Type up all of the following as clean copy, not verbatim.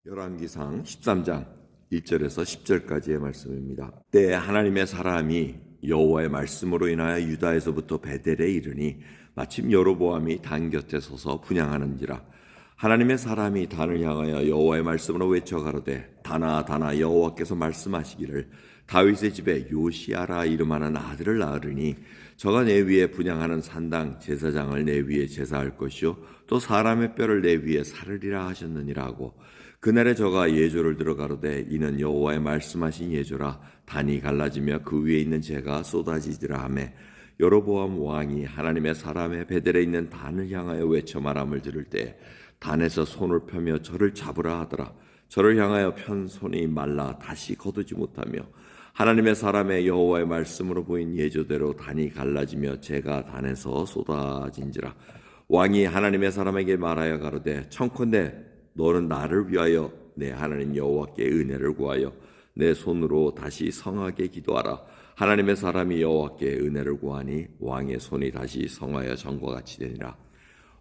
열왕기상 13장 1절에서 10절까지의 말씀입니다. 때에 하나님의 사람이 여호와의 말씀으로 인하여 유다에서부터 베델에 이르니 마침 여로보암이 단 곁에 서서 분향하는지라. 하나님의 사람이 단을 향하여 여호와의 말씀으로 외쳐 가로되 단아 단아 여호와께서 말씀하시기를 다윗의 집에 요시아라 이름하는 아들을 낳으리니 저가 내 위에 분향하는 산당 제사장을 내 위에 제사할 것이요 또 사람의 뼈를 내 위에 사르리라 하셨느니라 하고 그날에 저가 예조를 들어 가로되 이는 여호와의 말씀하신 예조라. 단이 갈라지며 그 위에 있는 재가 쏟아지리라 하매 여로보암 왕이 하나님의 사람의 베델에 있는 단을 향하여 외쳐 말함을 들을 때 단에서 손을 펴며 저를 잡으라 하더라. 저를 향하여 편 손이 말라 다시 거두지 못하며 하나님의 사람의 여호와의 말씀으로 보인 예조대로 단이 갈라지며 재가 단에서 쏟아진지라. 왕이 하나님의 사람에게 말하여 가로되 청컨대 너는 나를 위하여 내 하나님 여호와께 은혜를 구하여 내 손으로 다시 성하게 기도하라. 하나님의 사람이 여호와께 은혜를 구하니 왕의 손이 다시 성하여 전과 같이 되니라.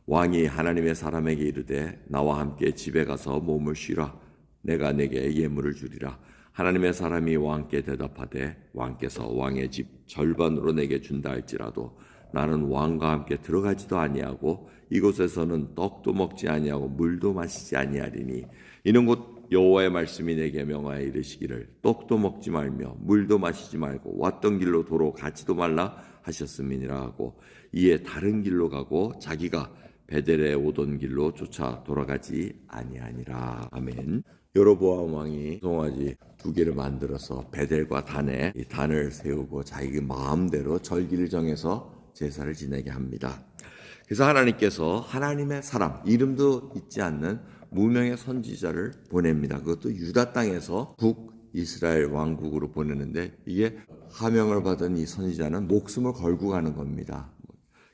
왕이 하나님의 사람에게 이르되 나와 함께 집에 가서 몸을 쉬라. 내가 내게 예물을 주리라. 하나님의 사람이 왕께 대답하되 왕께서 왕의 집 절반으로 내게 준다 할지라도 나는 왕과 함께 들어가지도 아니하고 이곳에서는 떡도 먹지 아니하고 물도 마시지 아니하리니 이는 곧 여호와의 말씀이 내게 명하여 이르시기를 떡도 먹지 말며 물도 마시지 말고 왔던 길로 도로 가지도 말라 하셨음이니라 하고 이에 다른 길로 가고 자기가 베델에 오던 길로 쫓아 돌아가지 아니하니라. 아멘. 여로보암 왕이 송아지 2개를 만들어서 베델과 단에 이 단을 세우고 자기 마음대로 절기를 정해서 제사를 지내게 합니다. 그래서 하나님께서 하나님의 사람, 이름도 있지 않는 무명의 선지자를 보냅니다. 그것도 유다 땅에서 북이스라엘 왕국으로 보내는데 이게 하명을 받은 이 선지자는 목숨을 걸고 가는 겁니다.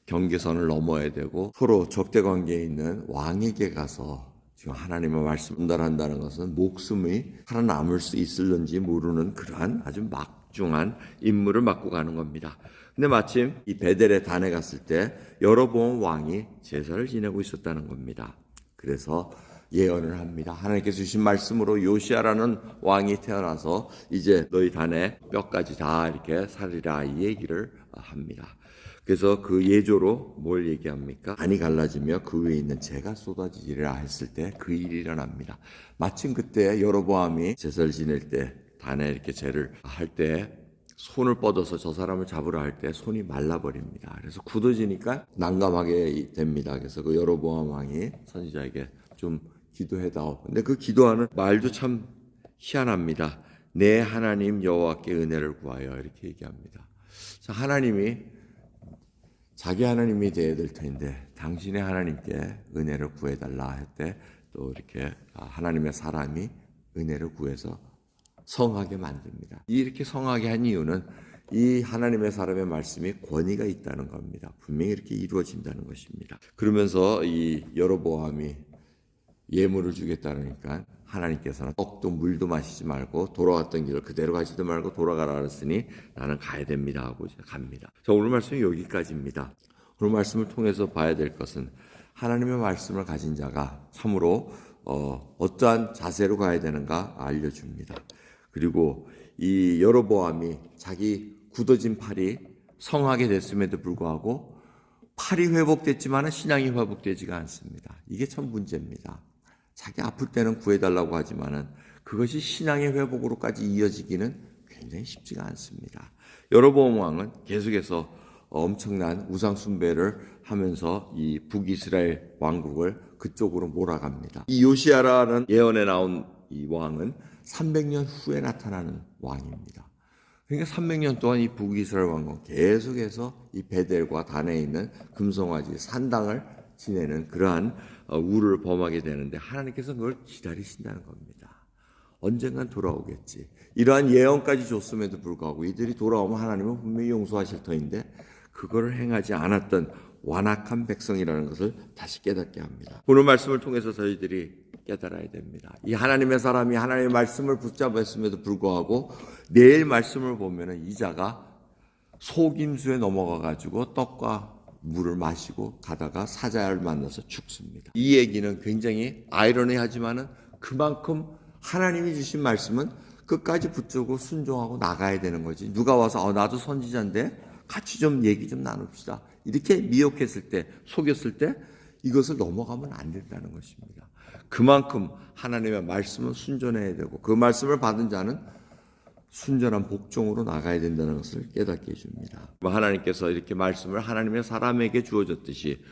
경계선을 넘어야 되고 서로 적대 관계에 있는 왕에게 가서 지금 하나님의 말씀을 전달한다는 것은 목숨이 살아남을 수 있을는지 모르는 그러한 아주 막중한 임무를 맡고 가는 겁니다. 근데 마침 이 베델의 단에 갔을 때 여로보암 왕이 제사를 지내고 있었다는 겁니다. 그래서 예언을 합니다. 하나님께서 주신 말씀으로 요시아라는 왕이 태어나서 이제 너희 단에 뼈까지 다 이렇게 살리라 이 얘기를 합니다. 그래서 그 예조로 뭘 얘기합니까? 단이 갈라지며 그 위에 있는 재가 쏟아지리라 했을 때 그 일이 일어납니다. 마침 그때 여로보암이 제사를 지낼 때 단에 이렇게 재를 할 때 손을 뻗어서 저 사람을 잡으라 할 때 손이 말라버립니다. 그래서 굳어지니까 난감하게 됩니다. 그래서 그 여로보암 왕이 선지자에게 좀 기도해다오. 근데 그 기도하는 말도 참 희한합니다. 내 하나님 여호와께 은혜를 구하여 이렇게 얘기합니다. 자, 하나님이 자기 하나님이 되어야 될 텐데 당신의 하나님께 은혜를 구해달라 할 때 또 이렇게 하나님의 사람이 은혜를 구해서 성하게 만듭니다. 이렇게 성하게 한 이유는 이 하나님의 사람의 말씀이 권위가 있다는 겁니다. 분명히 이렇게 이루어진다는 것입니다. 그러면서 이 여로보암이 예물을 주겠다니까 하나님께서는 떡도 물도 마시지 말고 돌아왔던 길을 그대로 가지도 말고 돌아가라 그랬으니 나는 가야 됩니다 하고 갑니다. 자, 오늘 말씀이 여기까지입니다. 오늘 말씀을 통해서 봐야 될 것은 하나님의 말씀을 가진 자가 참으로 어떠한 자세로 가야 되는가 알려줍니다. 그리고 이 여로보암이 자기 굳어진 팔이 성하게 됐음에도 불구하고 팔이 회복됐지만 신앙이 회복되지가 않습니다. 이게 참 문제입니다. 자기 아플 때는 구해달라고 하지만은 그것이 신앙의 회복으로까지 이어지기는 굉장히 쉽지가 않습니다. 여로보암 왕은 계속해서 엄청난 우상 숭배를 하면서 이 북이스라엘 왕국을 그쪽으로 몰아갑니다. 이 요시아라는 예언에 나온 이 왕은 300년 후에 나타나는 왕입니다. 그러니까 300년 동안 이 북이스라엘 왕국 계속해서 이 베델과 단에 있는 금송아지 산당을 지내는 그러한 우를 범하게 되는데 하나님께서 그걸 기다리신다는 겁니다. 언젠간 돌아오겠지. 이러한 예언까지 줬음에도 불구하고 이들이 돌아오면 하나님은 분명히 용서하실 터인데 그거를 행하지 않았던 완악한 백성이라는 것을 다시 깨닫게 합니다. 오늘 말씀을 통해서 저희들이 깨달아야 됩니다. 이 하나님의 사람이 하나님의 말씀을 붙잡았음에도 불구하고 내일 말씀을 보면은 이 자가 속임수에 넘어가가지고 떡과 물을 마시고 가다가 사자를 만나서 죽습니다. 이 얘기는 굉장히 아이러니하지만은 그만큼 하나님이 주신 말씀은 끝까지 붙들고 순종하고 나가야 되는 거지. 누가 와서 나도 선지자인데 같이 좀 얘기 좀 나눕시다. 이렇게 미혹했을 때, 속였을 때 이것을 넘어가면 안 된다는 것입니다. 그만큼 하나님의 말씀은 순종해야 되고 그 말씀을 받은 자는 순전한 복종으로 나가야 된다는 것을 깨닫게 해줍니다. 하나님께서 이렇게 말씀을 하나님의 사람에게 주어졌듯이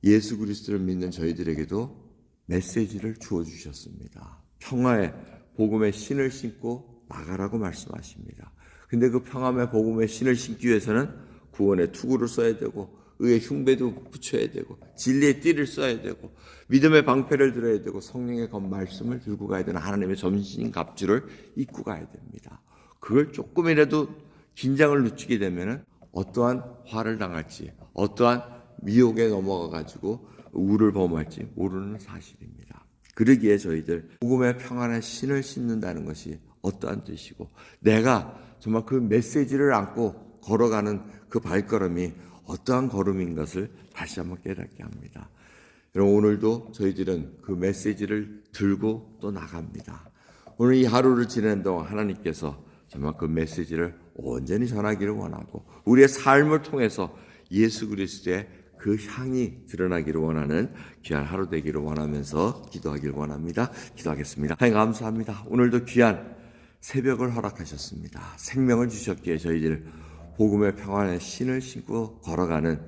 예수 그리스도를 믿는 저희들에게도 메시지를 주어주셨습니다. 평화의 복음의 신을 신고 나가라고 말씀하십니다. 근데 그 평화의 복음의 신을 신기 위해서는 구원의 투구를 써야 되고 의의 흉배도 붙여야 되고 진리의 띠를 써야 되고 믿음의 방패를 들어야 되고 성령의 말씀을 들고 가야 되는 하나님의 전신 갑주를 입고 가야 됩니다. 그걸 조금이라도 긴장을 늦추게 되면 어떠한 화를 당할지 어떠한 미혹에 넘어가 가지고 우를 범할지 모르는 사실입니다. 그러기에 저희들 복음의 평안의 신을 신는다는 것이 어떠한 뜻이고 내가 정말 그 메시지를 안고 걸어가는 그 발걸음이 어떠한 걸음인 것을 다시 한번 깨닫게 합니다. 여러분 오늘도 저희들은 그 메시지를 들고 또 나갑니다. 오늘 이 하루를 지내는 동안 하나님께서 정말 그 메시지를 온전히 전하기를 원하고 우리의 삶을 통해서 예수 그리스도의 그 향이 드러나기를 원하는 귀한 하루 되기를 원하면서 기도하기를 원합니다. 기도하겠습니다. 하나님 감사합니다. 오늘도 귀한 새벽을 허락하셨습니다. 생명을 주셨기에 저희들 복음의 평안의 신을 신고 걸어가는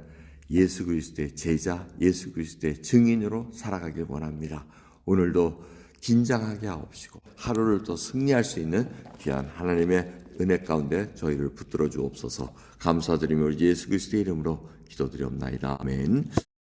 예수 그리스도의 제자, 예수 그리스도의 증인으로 살아가길 원합니다. 오늘도 긴장하게 하옵시고 하루를 또 승리할 수 있는 귀한 하나님의 은혜 가운데 저희를 붙들어 주옵소서. 감사드리며 예수 그리스도의 이름으로 기도드리옵나이다. 아멘.